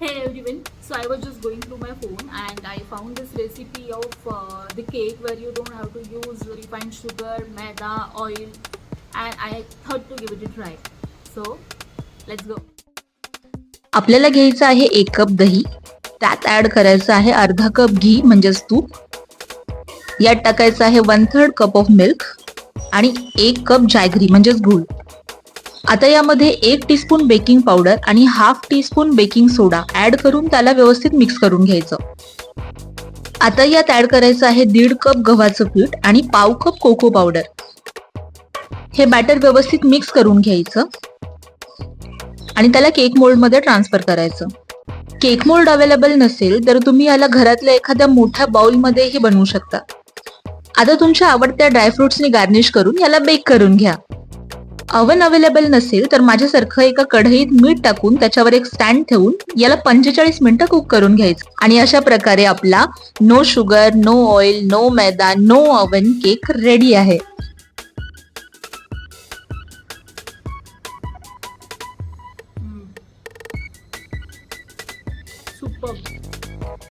Hey everyone, so I was just going through my phone and I found this recipe of the cake where you don't have to use refined sugar, maida, oil, and I thought to give it a try. So let's go. आपल्याला घ्यायचं आहे 1 cup दही, त्यात add करायचं आहे अर्धा cup घी म्हणजेच तूप, यात टाकायचं आहे 1/3 कप ऑफ मिल्क आणि 1 कप जॅगरी म्हणजेच गूळ. आता यामध्ये 1 टीस्पून बेकिंग पावडर आणि हाफ टीस्पून बेकिंग सोडा ऍड करून त्याला व्यवस्थित मिक्स करून घ्यायचं. आता यात ऍड करायचं आहे 1.5 कप गव्हाचं पीठ आणि पाव कप कोको पावडर. हे बॅटर व्यवस्थित मिक्स करून घ्यायचं आणि त्याला केक मोल्डमध्ये ट्रान्सफर करायचं. केक मोल्ड अवेलेबल नसेल तर तुम्ही याला घरातल्या एखाद्या मोठ्या बाउलमध्येही बनवू शकता. आता तुमच्या आवडत्या ड्रायफ्रुट्सनी गार्निश करून याला बेक करून घ्या. ओव्हन अवेलेबल नसेल तर माझ्यासारखं एका कढईत मीठ टाकून त्याच्यावर एक स्टँड ठेवून याला 45 मिनिटं कुक करून घ्यायचं. आणि अशा प्रकारे आपला no sugar, no oil, no maida, no oven cake ready आहे. Superb.